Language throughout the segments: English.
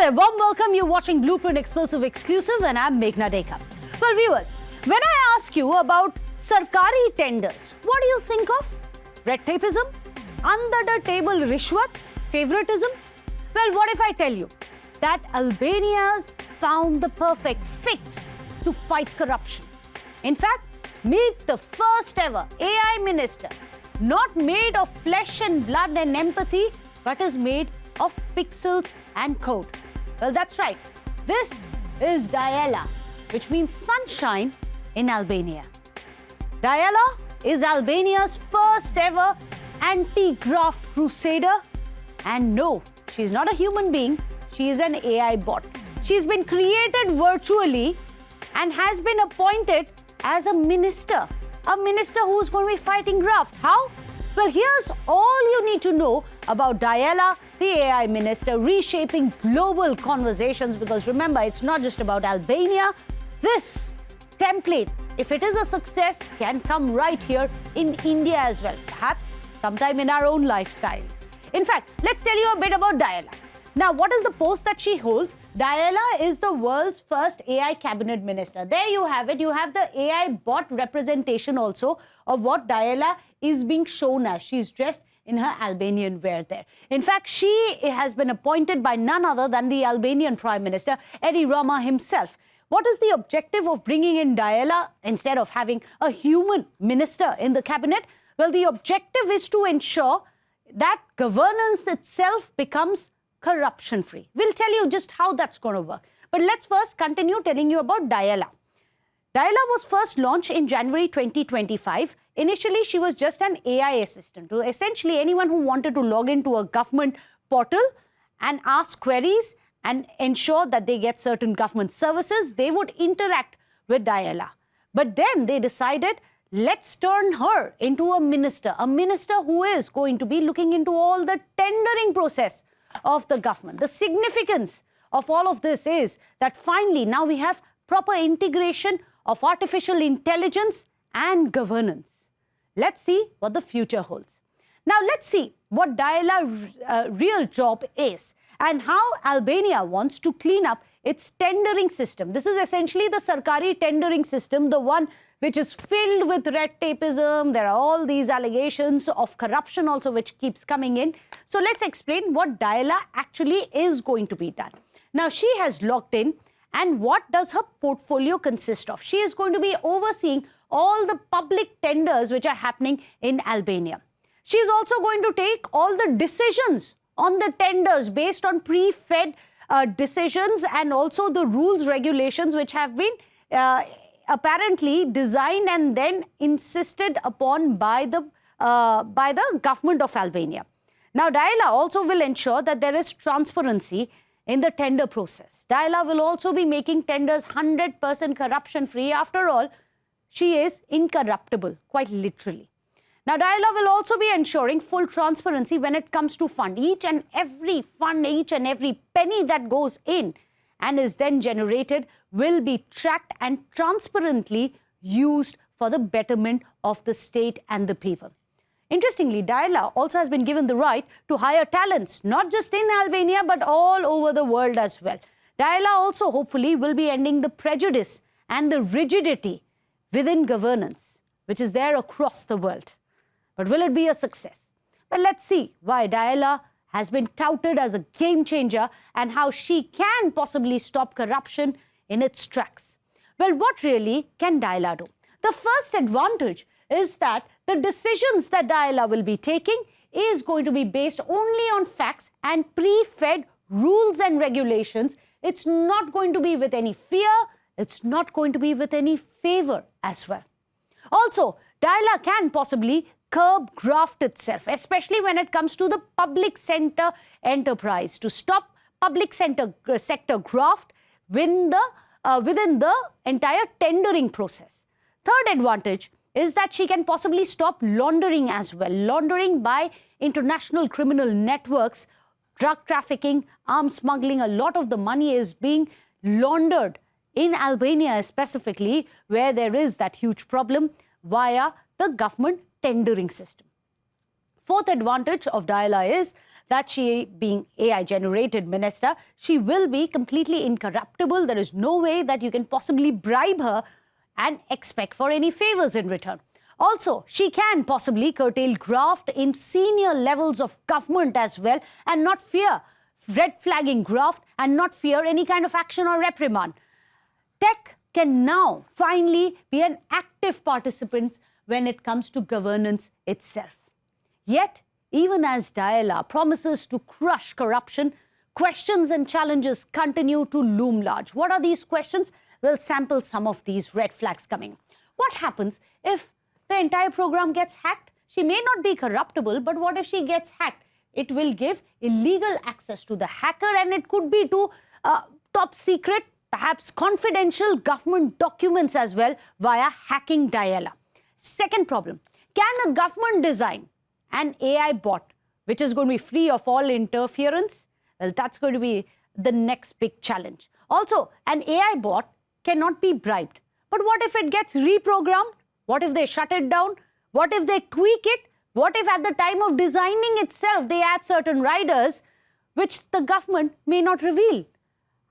there, warm welcome. You're watching Blueprint Explosive Exclusive and I'm Meghna Deka. Well, viewers, when I ask you about Sarkari tenders, what do you think of? Red tapeism? Under the table rishwat? Favoritism? Well, what if I tell you that Albania's found the perfect fix to fight corruption? In fact, meet the first ever AI minister, not made of flesh and blood and empathy, but is made of pixels and code. Well, that's right. This is Diella, which means sunshine in Albania. Diella is Albania's first ever anti-graft crusader. And no, she's not a human being. She is an AI bot. She's been created virtually and has been appointed as a minister who's going to be fighting graft. How? Well, here's all you need to know about Diella, the AI minister, reshaping global conversations, because remember, it's not just about Albania. This template, if it is a success, can come right here in India as well, perhaps sometime in our own lifetime. In fact, let's tell you a bit about Diella. Now, what is the post that she holds? Diella is the world's first AI cabinet minister. There you have it. You have the AI bot representation also of what Diella is being shown as. She's dressed in her Albanian wear there. In fact, she has been appointed by none other than the Albanian Prime Minister, Edi Rama himself. What is the objective of bringing in Diella instead of having a human minister in the cabinet? Well, the objective is to ensure that governance itself becomes corruption-free. We'll tell you just how that's going to work. But let's first continue telling you about Diella. Diella was first launched in January 2025. Initially, she was just an AI assistant. So essentially, anyone who wanted to log into a government portal and ask queries and ensure that they get certain government services, they would interact with Diella. But then they decided, let's turn her into a minister who is going to be looking into all the tendering process of the government. The significance of all of this is that finally now we have proper integration of artificial intelligence and governance. Let's see what the future holds. Now let's see what Diella's real job is and how Albania wants to clean up its tendering system. This is essentially the Sarkari tendering system, the one which is filled with red tapeism. There are all these allegations of corruption also which keeps coming in. So let's explain what Diella actually is going to be done. Now she has logged in, and what does her portfolio consist of? She is going to be overseeing all the public tenders which are happening in Albania. She is also going to take all the decisions on the tenders based on pre-fed decisions and also the rules, regulations which have been apparently designed and then insisted upon by the government of Albania. Now, Diella also will ensure that there is transparency in the tender process. Diella will also be making tenders 100% corruption-free. After all, she is incorruptible, quite literally. Now, Diella will also be ensuring full transparency when it comes to fund. Each and every penny that goes in and is then generated will be tracked and transparently used for the betterment of the state and the people. Interestingly, Diella also has been given the right to hire talents, not just in Albania, but all over the world as well. Diella also hopefully will be ending the prejudice and the rigidity within governance, which is there across the world. But will it be a success? Well, let's see why Diella has been touted as a game changer and how she can possibly stop corruption in its tracks. Well, what really can Diella do? The first advantage is that the decisions that Diella will be taking is going to be based only on facts and pre-fed rules and regulations. It's not going to be with any fear. It's not going to be with any favor as well. Also, Diella can possibly curb graft itself, especially when it comes to the public sector enterprise, to stop public sector graft within the entire tendering process. Third advantage is that she can possibly stop laundering as well. Laundering by international criminal networks, drug trafficking, arms smuggling. A lot of the money is being laundered in Albania specifically, where there is that huge problem via the government tendering system. Fourth advantage of Diella is that she, being AI-generated minister, she will be completely incorruptible. There is no way that you can possibly bribe her and expect for any favors in return. Also, she can possibly curtail graft in senior levels of government as well and not fear red flagging graft and not fear any kind of action or reprimand. Tech can now finally be an active participant when it comes to governance itself. Yet, even as Diella promises to crush corruption, questions and challenges continue to loom large. What are these questions? We'll sample some of these red flags coming. What happens if the entire program gets hacked? She may not be corruptible, but what if she gets hacked? It will give illegal access to the hacker, and it could be to top secret, perhaps confidential government documents as well via hacking Diella. Second problem, can a government design an AI bot which is going to be free of all interference? Well, that's going to be the next big challenge. Also, an AI bot cannot be bribed. But what if it gets reprogrammed? What if they shut it down? What if they tweak it? What if at the time of designing itself, they add certain riders which the government may not reveal?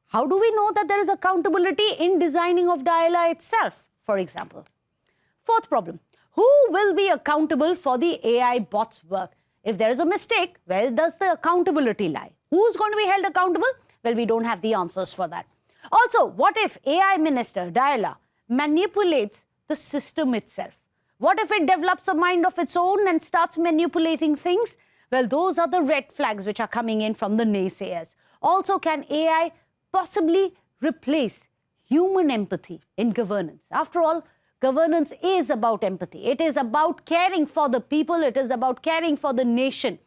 How do we know that there is accountability in designing of Diella itself, for example? Fourth problem, who will be accountable for the AI bot's work? If there is a mistake, where does the accountability lie? Who's going to be held accountable? Well, we don't have the answers for that. Also, what if AI Minister Diella manipulates the system itself? What if it develops a mind of its own and starts manipulating things? Well, those are the red flags which are coming in from the naysayers. Also, can AI possibly replace human empathy in governance? After all, governance is about empathy. It is about caring for the people. It is about caring for the nation.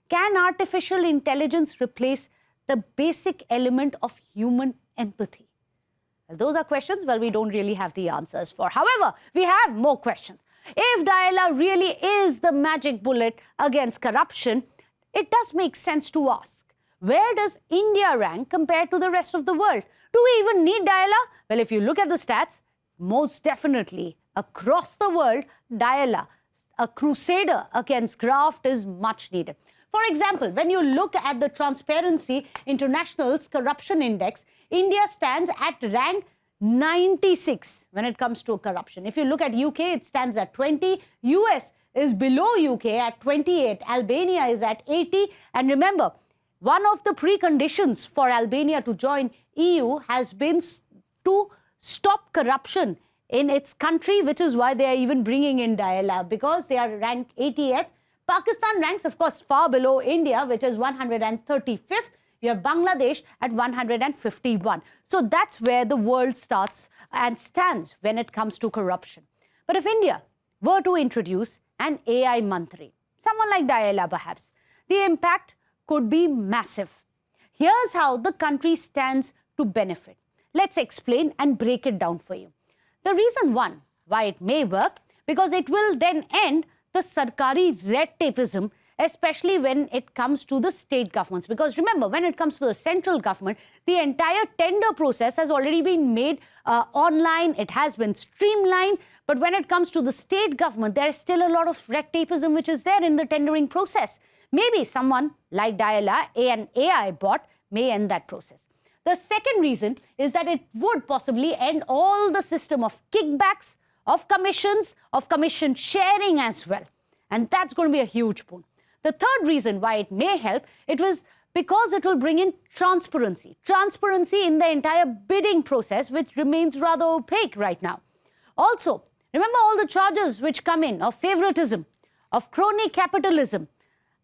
Can artificial intelligence replace the basic element of human empathy? Well, those are questions, well, we don't really have the answers for. However, we have more questions. If Diella really is the magic bullet against corruption, it does make sense to ask, where does India rank compared to the rest of the world? Do we even need Diella? Well, if you look at the stats, most definitely across the world, Diella, a crusader against graft, is much needed. For example, when you look at the Transparency International's Corruption Index, India stands at rank 96 when it comes to corruption. If you look at UK, it stands at 20. US is below UK at 28. Albania is at 80. And remember, one of the preconditions for Albania to join EU has been to stop corruption in its country, which is why they are even bringing in Diella, because they are ranked 80th. Pakistan ranks, of course, far below India, which is 135th. You have Bangladesh at 151. So that's where the world starts and stands when it comes to corruption. But if India were to introduce an AI mantri, someone like Diella perhaps, the impact could be massive. Here's how the country stands to benefit. Let's explain and break it down for you. The reason one, why it may work, because it will then end the sarkari red tapeism, especially when it comes to the state governments. Because remember, when it comes to the central government, the entire tender process has already been made online. It has been streamlined. But when it comes to the state government, there is still a lot of red tapeism which is there in the tendering process. Maybe someone like Diella, an AI bot, may end that process. The second reason is that it would possibly end all the system of kickbacks, of commissions, of commission sharing as well. And that's going to be a huge boon. The third reason why it may help, it was because it will bring in transparency. Transparency in the entire bidding process, which remains rather opaque right now. Also, remember all the charges which come in of favoritism, of crony capitalism.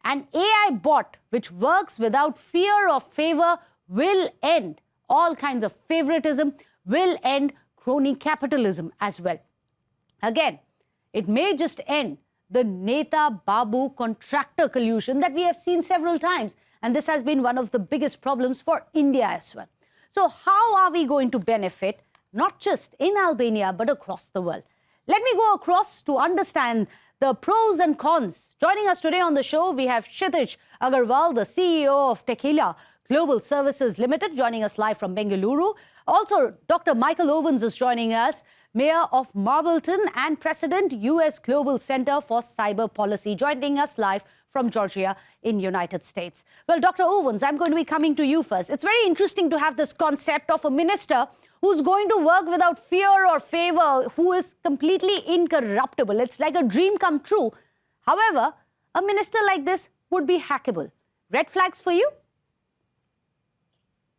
An AI bot which works without fear of favor will end all kinds of favoritism, will end crony capitalism as well. Again, it may just end the Neta Babu contractor collusion that we have seen several times. And this has been one of the biggest problems for India as well. So how are we going to benefit, not just in Albania, but across the world? Let me go across to understand the pros and cons. Joining us today on the show, we have Kshitij Agarwal, the CEO of Tequila Global Services Limited, joining us live from Bengaluru. Also, Dr. Michael Owens is joining us, Mayor of Marbleton and President, US Global Center for Cyber Policy, joining us live from Georgia in United States. Well, Dr. Owens, I'm going to be coming to you first. It's very interesting to have this concept of a minister who's going to work without fear or favor, who is completely incorruptible. It's like a dream come true. However, a minister like this would be hackable. Red flags for you?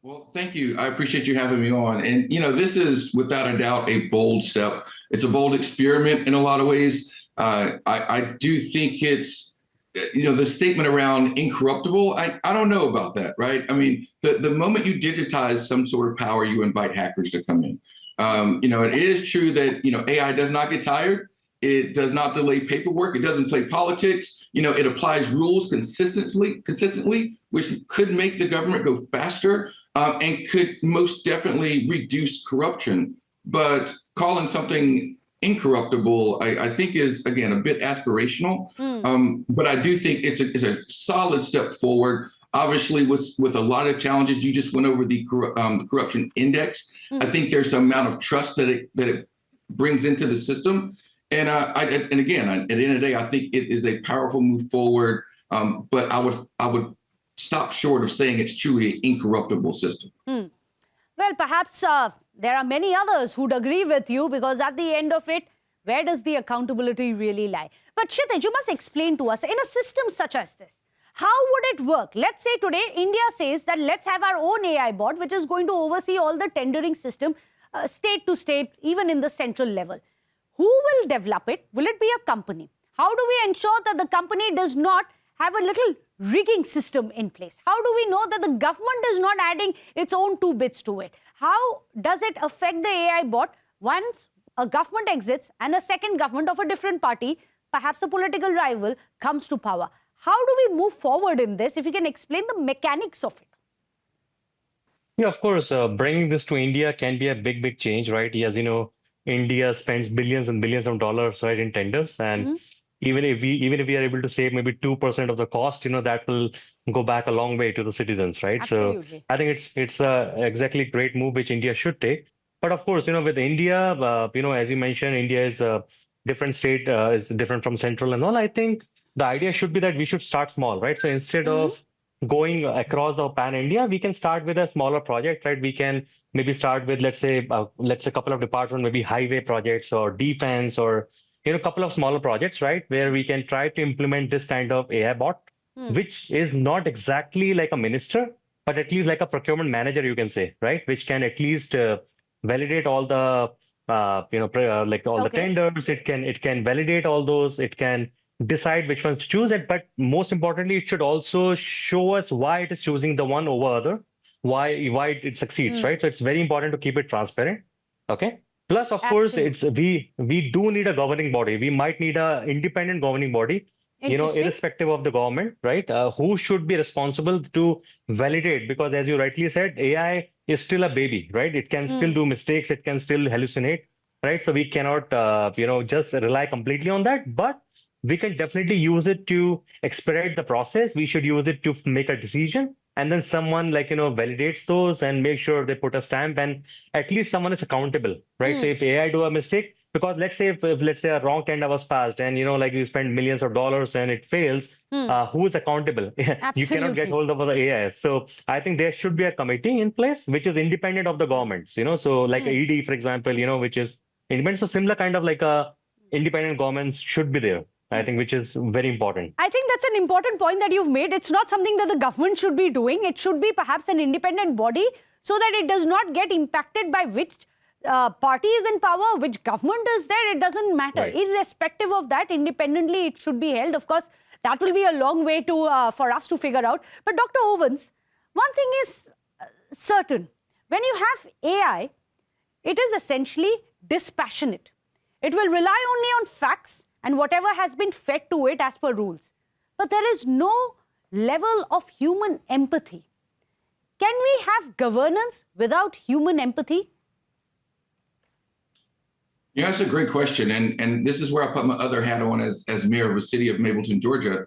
Well, thank you. I appreciate you having me on. And, this is without a doubt a bold step. It's a bold experiment in a lot of ways. I do think it's, the statement around incorruptible, I don't know about that, right? I mean, the moment you digitize some sort of power, you invite hackers to come in. It is true that, AI does not get tired. It does not delay paperwork. It doesn't play politics. It applies rules consistently, which could make the government go faster and could most definitely reduce corruption. But calling something incorruptible, I think is, again, a bit aspirational. But I do think it's a solid step forward. Obviously, with a lot of challenges, you just went over the corruption index. I think there's some amount of trust that it brings into the system. And again, at the end of the day, I think it is a powerful move forward. But I would stop short of saying it's truly an incorruptible system. Well, perhaps there are many others who'd agree with you, because at the end of it, where does the accountability really lie? But Kshitij, you must explain to us, in a system such as this, how would it work? Let's say today India says that let's have our own AI bot, which is going to oversee all the tendering system, state to state, even in the central level. Who will develop it? Will it be a company? How do we ensure that the company does not have a little rigging system in place? How do we know that the government is not adding its own 2 bits to it? How does it affect the AI bot once a government exits and a second government of a different party, perhaps a political rival, comes to power? How do we move forward in this? If you can explain the mechanics of it. Yeah, of course, bringing this to India can be a big change, right? As you know, India spends billions and billions of dollars, right, in tenders, and even if we are able to save maybe 2% of the cost, that will go back a long way to the citizens, right? Absolutely. So I think it's a exactly great move which India should take. But of course, with India, as you mentioned, India is a different state, is different from central and all. I think the idea should be that we should start small, right? So instead of going across the pan India, we can start with a smaller project, right? We can maybe start with, let's say a couple of departments, maybe highway projects or defense, or a couple of smaller projects, right? Where we can try to implement this kind of AI bot, which is not exactly like a minister, but at least like a procurement manager, you can say, right? Which can at least validate all the, the tenders. It can validate all those. It can decide which ones to choose it, but most importantly, it should also show us why it is choosing the one over other, why it succeeds, right? So it's very important to keep it transparent. Okay. Plus, of course, we do need a governing body. We might need an independent governing body, irrespective of the government, right? Who should be responsible to validate? Because as you rightly said, AI is still a baby, right? It can still do mistakes. It can still hallucinate, right? So we cannot, just rely completely on that, but we can definitely use it to expedite the process. We should use it to make a decision. And then someone validates those and make sure they put a stamp, and at least someone is accountable, right? So if AI do a mistake, because let's say if a wrong tender was passed and, you spend millions of dollars and it fails, who is accountable? You cannot get hold of the AI. So I think there should be a committee in place, which is independent of the governments, so like ED, for example, which is independent. So similar kind of like a independent governments should be there. I think, which is very important. I think that's an important point that you've made. It's not something that the government should be doing. It should be perhaps an independent body, so that it does not get impacted by which party is in power, which government is there. It doesn't matter. Right. Irrespective of that, independently, it should be held. Of course, that will be a long way to for us to figure out. But Dr. Owens, one thing is certain. When you have AI, it is essentially dispassionate. It will rely only on facts and whatever has been fed to it as per rules. But there is no level of human empathy. Can we have governance without human empathy? Yeah, that's a great question. And this is where I put my other hat on as mayor of a city of Mableton, Georgia,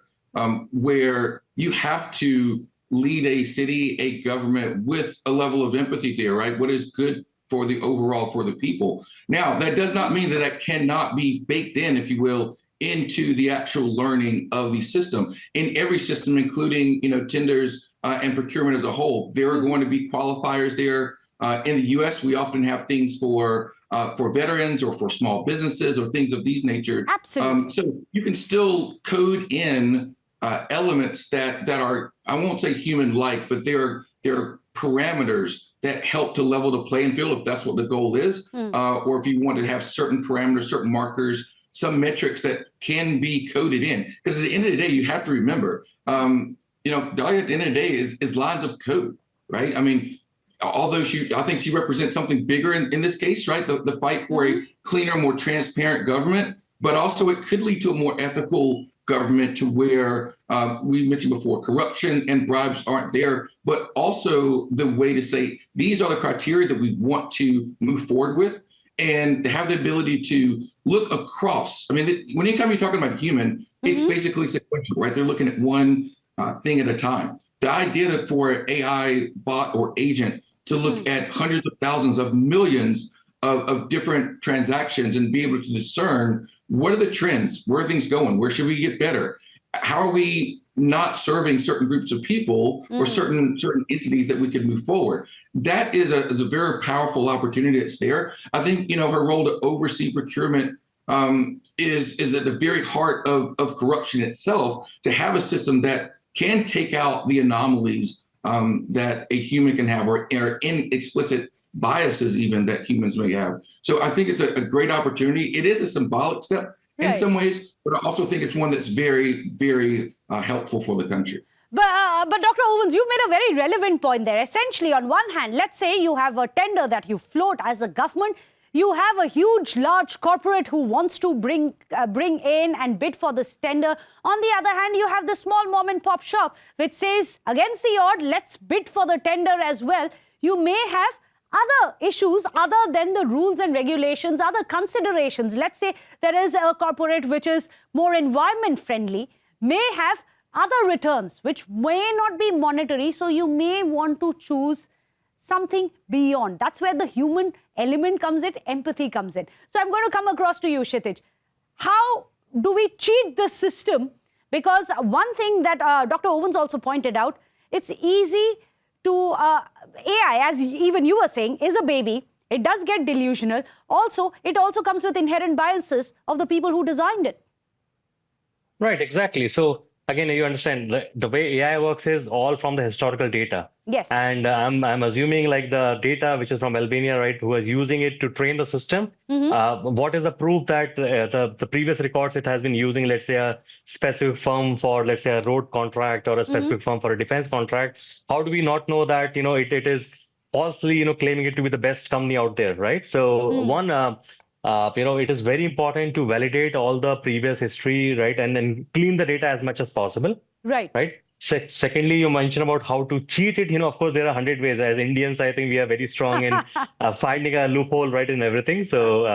where you have to lead a city, a government with a level of empathy there, right? What is good for the overall, for the people. Now, that does not mean that cannot be baked in, if you will, into the actual learning of the system. In every system, including tenders and procurement as a whole, there are going to be qualifiers there. In the U.S., we often have things for veterans or for small businesses or things of these nature. Absolutely. So you can still code in elements that are, I won't say human-like, but they're parameters that help to level the playing field if that's what the goal is, or if you want to have certain parameters, certain markers, some metrics that can be coded in. Because at the end of the day, you have to remember, Diella at the end of the day is lines of code, right? I mean, although I think she represents something bigger in this case, right? The fight for a cleaner, more transparent government, but also it could lead to a more ethical government to where we mentioned before, corruption and bribes aren't there, but also the way to say, these are the criteria that we want to move forward with and have the ability to look across. I mean, anytime you're talking about human, it's basically sequential, right? They're looking at one thing at a time. The idea that for an AI bot or agent to look at hundreds of thousands of millions of different transactions and be able to discern what are the trends, where are things going, where should we get better, how are we not serving certain groups of people or certain entities that we can move forward. That is a very powerful opportunity that's there. I think her role to oversee procurement is at the very heart of corruption itself, to have a system that can take out the anomalies that a human can have, or explicit biases even that humans may have. So I think it's a great opportunity. It is a symbolic step in some ways, but I also think it's one that's very, very helpful for the country. But Dr. Owens, you made a very relevant point there. Essentially, on one hand, let's say you have a tender that you float as a government. You have a huge, large corporate who wants to bring in and bid for this tender. On the other hand, you have the small mom and pop shop, which says, against the odd, let's bid for the tender as well. You may have other issues other than the rules and regulations, other considerations. Let's say there is a corporate which is more environment friendly, may have other returns which may not be monetary. So you may want to choose something beyond. That's where the human element comes in, empathy comes in. So I'm going to come across to you, Kshitij. How do we cheat the system? Because one thing that Dr. Owens also pointed out, it's easy to, AI, as even you were saying, is a baby. It does get delusional. Also, it also comes with inherent biases of the people who designed it. Right, exactly. So again, you understand the way AI works is all from the historical data. Yes. And I'm assuming like the data which is from Albania, right, who is using it to train the system. What is the proof that the previous records it has been using, let's say, a specific firm for, let's say, a road contract or a specific firm for a defense contract? How do we not know that, it is falsely, claiming it to be the best company out there, right? So one, it is very important to validate all the previous history, right, and then clean the data as much as possible. Right. Right. Secondly, you mentioned about how to cheat it. Of course, there are 100 ways. As Indians, I think we are very strong in finding a loophole, right, in everything. So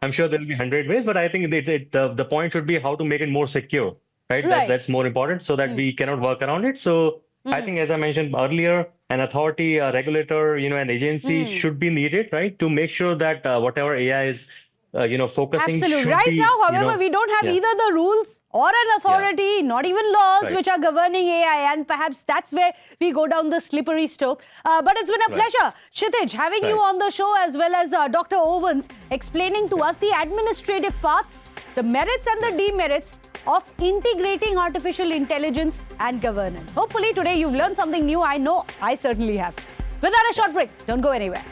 I'm sure there will be 100 ways, but I think the point should be how to make it more secure, right? That's more important, so that we cannot work around it. So I think, as I mentioned earlier, an authority, a regulator, an agency should be needed, right, to make sure that whatever AI is focusing. Absolutely. Right now, however, we don't have either the rules or an authority, not even laws which are governing AI, and perhaps that's where we go down the slippery slope. But it's been a pleasure, Kshitij, having you on the show, as well as Dr. Owens explaining to us the administrative parts, the merits and the demerits of integrating artificial intelligence and governance. Hopefully today you've learned something new. I know I certainly have. Without a short break, don't go anywhere.